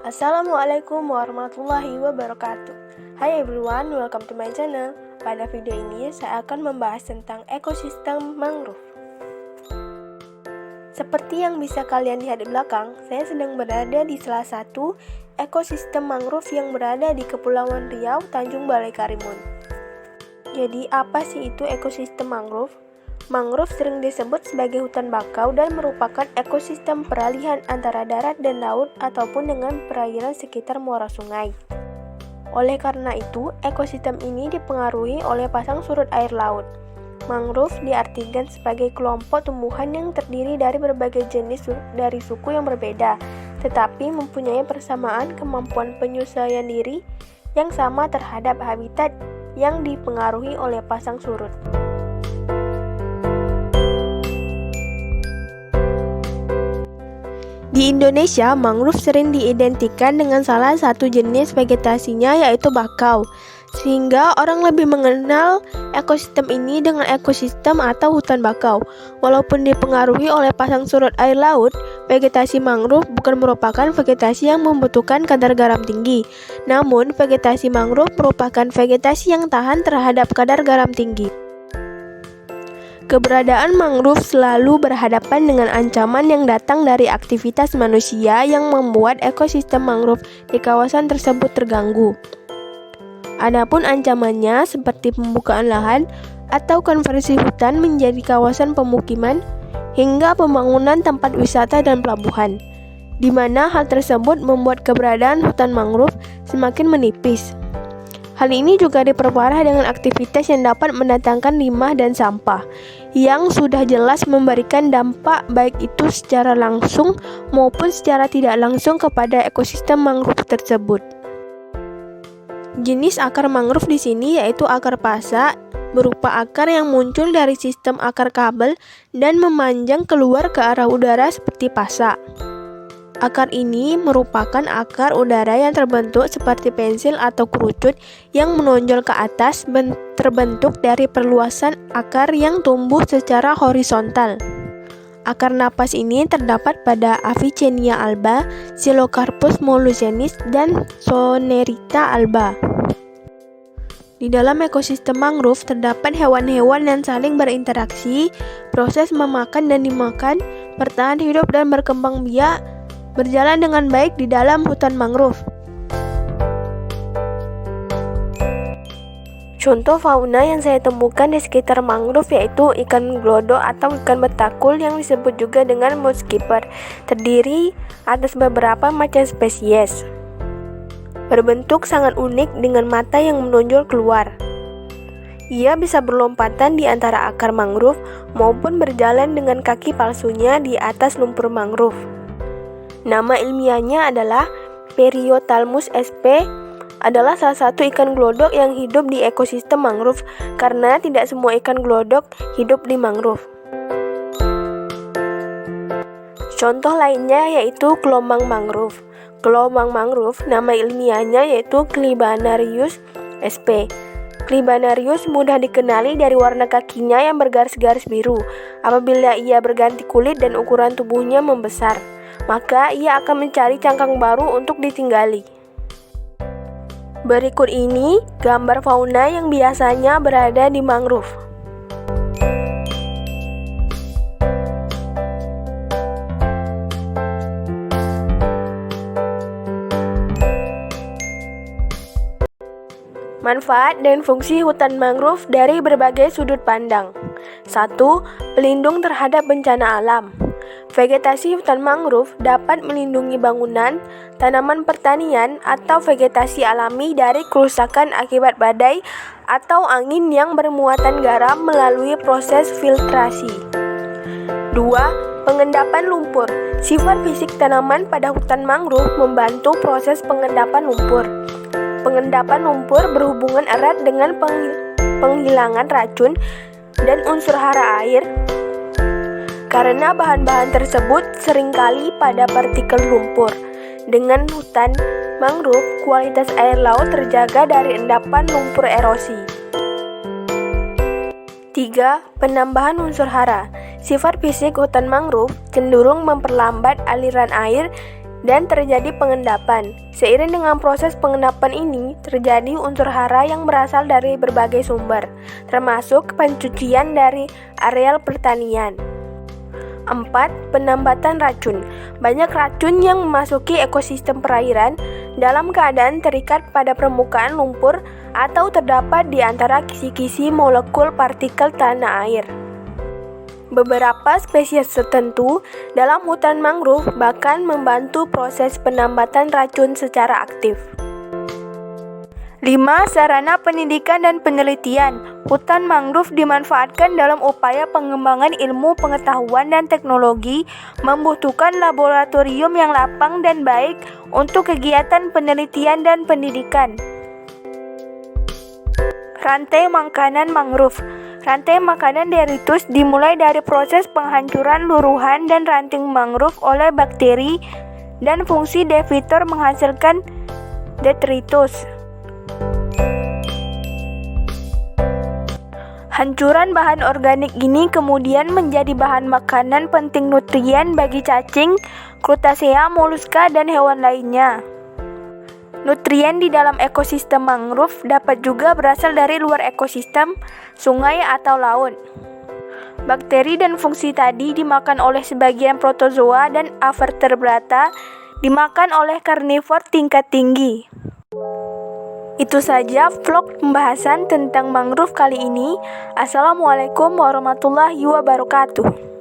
Assalamualaikum warahmatullahi wabarakatuh. Hai everyone, welcome to my channel. Pada video ini saya akan membahas tentang ekosistem mangrove. Seperti yang bisa kalian lihat di belakang, saya sedang berada di salah satu ekosistem mangrove yang berada di Kepulauan Riau, Tanjung Balai Karimun. Jadi apa sih itu ekosistem mangrove? Mangrove sering disebut sebagai hutan bakau dan merupakan ekosistem peralihan antara darat dan laut ataupun dengan perairan sekitar muara sungai. Oleh karena itu, ekosistem ini dipengaruhi oleh pasang surut air laut. Mangrove diartikan sebagai kelompok tumbuhan yang terdiri dari berbagai jenis dari suku yang berbeda, tetapi mempunyai persamaan kemampuan penyesuaian diri yang sama terhadap habitat yang dipengaruhi oleh pasang surut. Di Indonesia, mangrove sering diidentikan dengan salah satu jenis vegetasinya yaitu bakau, sehingga orang lebih mengenal ekosistem ini dengan ekosistem atau hutan bakau. Walaupun dipengaruhi oleh pasang surut air laut, vegetasi mangrove bukan merupakan vegetasi yang membutuhkan kadar garam tinggi. Namun, vegetasi mangrove merupakan vegetasi yang tahan terhadap kadar garam tinggi. Keberadaan mangrove selalu berhadapan dengan ancaman yang datang dari aktivitas manusia yang membuat ekosistem mangrove di kawasan tersebut terganggu. Adapun ancamannya seperti pembukaan lahan atau konversi hutan menjadi kawasan pemukiman hingga pembangunan tempat wisata dan pelabuhan, di mana hal tersebut membuat keberadaan hutan mangrove semakin menipis. Hal ini juga diperparah dengan aktivitas yang dapat mendatangkan limbah dan sampah, yang sudah jelas memberikan dampak baik itu secara langsung maupun secara tidak langsung kepada ekosistem mangrove tersebut. Jenis akar mangrove di sini yaitu akar pasak, berupa akar yang muncul dari sistem akar kabel dan memanjang keluar ke arah udara seperti pasak. Akar ini merupakan akar udara yang terbentuk seperti pensil atau kerucut yang menonjol ke atas, terbentuk dari perluasan akar yang tumbuh secara horizontal. Akar napas ini terdapat pada Avicennia alba, Xylocarpus molucens, dan Sonerita alba. Di dalam ekosistem mangrove terdapat hewan-hewan yang saling berinteraksi, proses memakan dan dimakan, bertahan hidup dan berkembang biak berjalan dengan baik di dalam hutan mangrove. Contoh fauna yang saya temukan di sekitar mangrove yaitu ikan glodok atau ikan betakul yang disebut juga dengan mudskipper, terdiri atas beberapa macam spesies. Berbentuk sangat unik dengan mata yang menonjol keluar. Ia bisa berlompatan di antara akar mangrove maupun berjalan dengan kaki palsunya di atas lumpur mangrove. Nama ilmiahnya adalah Periophthalmus sp. Adalah salah satu ikan glodok yang hidup di ekosistem mangrove karena tidak semua ikan glodok hidup di mangrove. Contoh lainnya yaitu gelombang mangrove. Gelombang mangrove nama ilmiahnya yaitu Clibanarius sp. Clibanarius mudah dikenali dari warna kakinya yang bergaris-garis biru. Apabila ia berganti kulit dan ukuran tubuhnya membesar, maka ia akan mencari cangkang baru untuk ditinggali. Berikut ini gambar fauna yang biasanya berada di mangrove. Manfaat dan fungsi hutan mangrove dari berbagai sudut pandang. 1. Pelindung terhadap bencana alam. Vegetasi hutan mangrove dapat melindungi bangunan, tanaman pertanian, atau vegetasi alami dari kerusakan akibat badai atau angin yang bermuatan garam melalui proses filtrasi. 2. Pengendapan lumpur. Sifat fisik tanaman pada hutan mangrove membantu proses pengendapan lumpur. Pengendapan lumpur berhubungan erat dengan penghilangan racun dan unsur hara air, karena bahan-bahan tersebut seringkali pada partikel lumpur. Dengan hutan mangrove, kualitas air laut terjaga dari endapan lumpur erosi. 3. Penambahan unsur hara. Sifat fisik hutan mangrove cenderung memperlambat aliran air dan terjadi pengendapan. Seiring dengan proses pengendapan ini, terjadi unsur hara yang berasal dari berbagai sumber, termasuk pencucian dari areal pertanian. 4. Penambatan racun. Banyak racun yang memasuki ekosistem perairan dalam keadaan terikat pada permukaan lumpur atau terdapat di antara kisi-kisi molekul partikel tanah air. Beberapa spesies tertentu dalam hutan mangrove bahkan membantu proses penambatan racun secara aktif. 5. Sarana pendidikan dan penelitian. Hutan mangrove dimanfaatkan dalam upaya pengembangan ilmu pengetahuan dan teknologi, membutuhkan laboratorium yang lapang dan baik untuk kegiatan penelitian dan pendidikan. Rantai makanan mangrove. Rantai makanan Detritus dimulai dari proses penghancuran luruhan dan ranting mangrove oleh bakteri dan fungsi detritus menghasilkan detritus. Hancuran bahan organik ini kemudian menjadi bahan makanan penting nutrien bagi cacing, Crustacea, moluska, dan hewan lainnya. Nutrien di dalam ekosistem mangrove dapat juga berasal dari luar ekosistem, sungai atau laut. Bakteri dan fungsi tadi dimakan oleh sebagian protozoa dan Avertebrata dimakan oleh karnivor tingkat tinggi. Itu saja vlog pembahasan tentang mangrove kali ini. Assalamualaikum warahmatullahi wabarakatuh.